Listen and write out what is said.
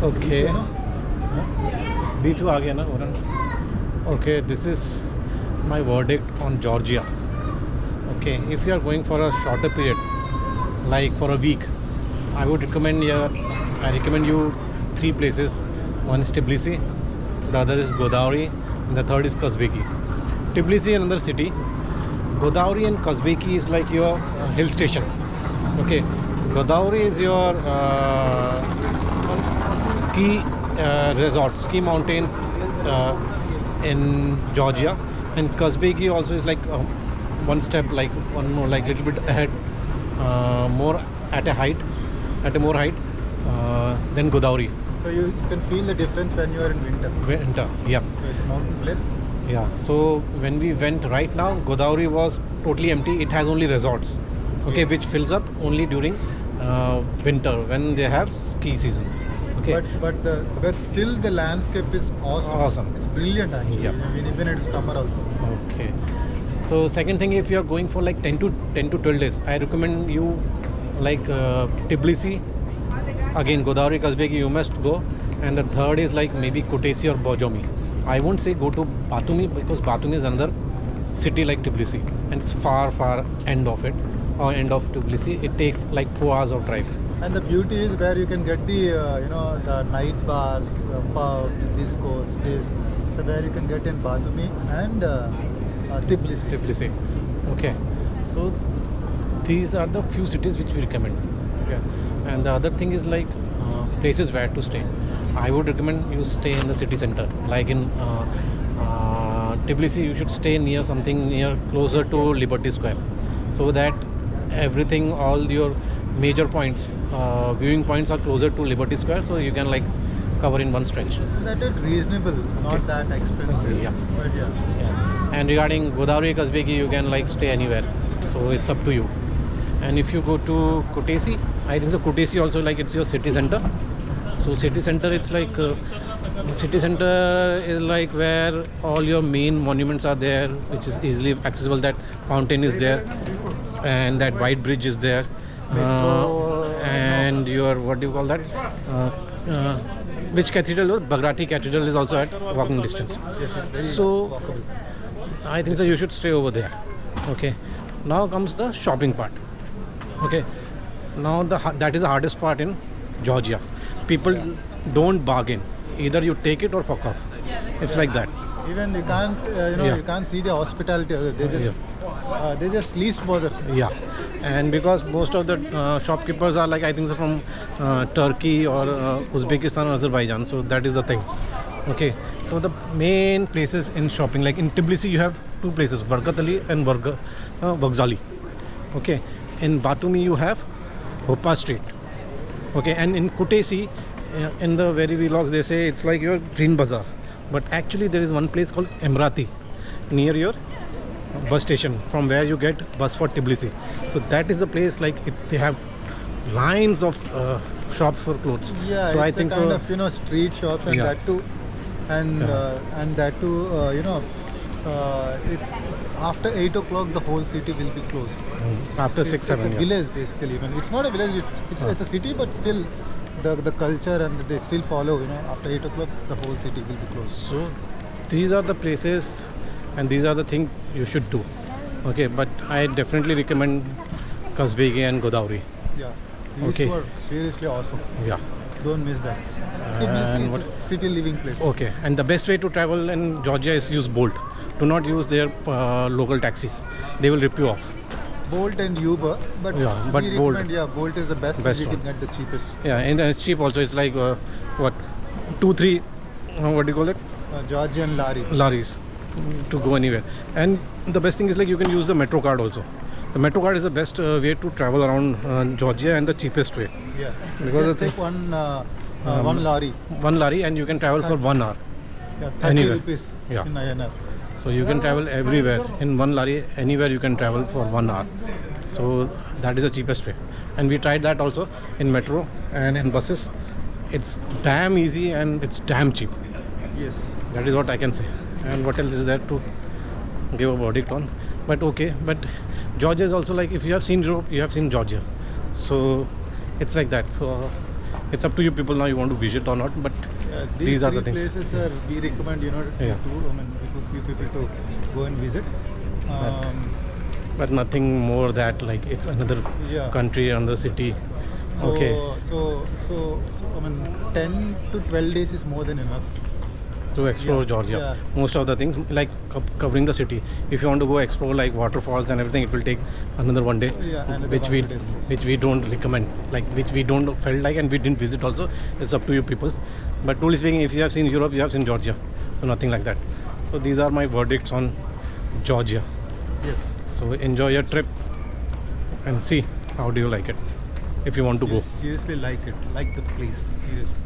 Okay. B2 आ गया ना वरन. Okay, this is my verdict on Georgia. Okay, if you are going for a shorter period, like for a week, I recommend you 3 places. One is Tbilisi, the other is Godavari, and the third is Kazbeki. Tbilisi is another city. Godavari and Kazbeki is like your hill station. Okay, Godavari is your ski resort, ski mountains in Georgia, and Kazbeki also is like one step, like one more, like little bit ahead, more at a more height than Godavari. So you can feel the difference when you are in winter. Winter, yeah. So it's a mountain place. Yeah. So when we went right now, Godavari was totally empty. It has only resorts, okay, which fills up only during winter when they have ski season. Okay. But still the landscape is awesome. Awesome. It's brilliant actually. Yeah. I mean, even it's summer also. Okay. So second thing, if you are going for like 10 to 12 days, I recommend you like Tbilisi. Again, Godavari, Kazbeki, you must go. And the third is like maybe Kutaisi or Bojomi. I won't say go to Batumi because Batumi is another city like Tbilisi, and it's far end of it, or end of Tbilisi. It takes like 4 hours of drive. And the beauty is where you can get the the night bars, pubs, discos, discs. So where you can get in Batumi and Tbilisi. Tbilisi. Okay. So these are the few cities which we recommend. Okay. And the other thing is like places where to stay. I would recommend you stay in the city center. Like in Tbilisi, you should stay near closer to Liberty Square, so that everything, all your major points, viewing points are closer to Liberty Square, so you can like cover in one stretch. That is reasonable, not that expensive. Yeah. But Yeah. And regarding Godavari, Kazbeki, you can like stay anywhere, so it's up to you. And if you go to Kutaisi, I think so Kutaisi also, like it's your city center. So city center, it's like city center is like where all your main monuments are there, which is easily accessible. That fountain is there, and that white bridge is there, and your, what do you call that? Which cathedral? Bhagrati Cathedral is also at walking distance. So I think so you should stay over there. Okay. Now comes the shopping part. Okay. Now that is the hardest part in Georgia. People don't bargain. Either you take it or fuck off. It's like that. even you can't you can't see the hospitality. They just least bother. Yeah. And because most of the shopkeepers are like, I think so, from Turkey or Uzbekistan or Azerbaijan, so that is the thing. Okay, so the main places in shopping, like in Tbilisi you have two places, Barkat Ali and Vokzali. Okay, in Batumi you have Hopa Street. Okay, and in Kutaisi, in the very vlogs they say it's like your Green Bazaar, but actually there is one place called Emrati near your bus station, from where you get bus for Tbilisi. So that is the place, like they have lines of shops for clothes. Yeah, so it's I think a kind so, of street shops, and that too, and that too, it's after 8 o'clock the whole city will be closed. After 6, 7. It's a village basically. Even it's not a village. It's a city, but still the culture and they still follow. After 8 o'clock the whole city will be closed. So these are the places and these are the things you should do. Okay, but I definitely recommend Kazbegi and Godavari. Yeah. These two are seriously awesome. Yeah. Don't miss that. Tbilisi is a city living place. Okay, and the best way to travel in Georgia is use Bolt. Do not use their local taxis. They will rip you off. Bolt and Uber, but but we Bolt. recommend, Bolt is the best Best you one. can get the cheapest. Yeah, and it's cheap also. It's like what, 2-3 what do you call it? Georgian lari. Laris to go anywhere. And the best thing is, like, you can use the Metro card also. The Metro card is the best way to travel around Georgia, and the cheapest way. Yeah. Because just take one lari. One lari, and you can travel for 1 hour. Yeah, 30 Anywhere. rupees Yeah. in INR. So you can travel everywhere in one lari, anywhere you can travel for 1 hour. So that is the cheapest way. And we tried that also in metro and in buses. It's damn easy and it's damn cheap. Yes. That is what I can say. And what else is there to give a verdict on? But okay, but Georgia is also like, if you have seen Europe, you have seen Georgia. So it's like that. So it's up to you people now, you want to visit or not, but these are the three things. places are we recommend, you know, Yeah. you people to go and visit. But nothing more that like it's another Yeah. country, another city. So, Okay. so I mean, 10 to 12 days is more than enough. To explore Yeah, Georgia, yeah. most of the things like covering the city. If you want to go explore like waterfalls and everything, it will take another 1 day, Yeah, another which 1 2 days. which we don't recommend, like which we don't felt like, and we didn't visit also. It's up to you people. But truly speaking, if you have seen Europe, you have seen Georgia, so nothing like that. So these are my verdicts on Georgia. Yes. So enjoy your trip and see how do you like it if you want to go. Seriously like it, like the place, seriously.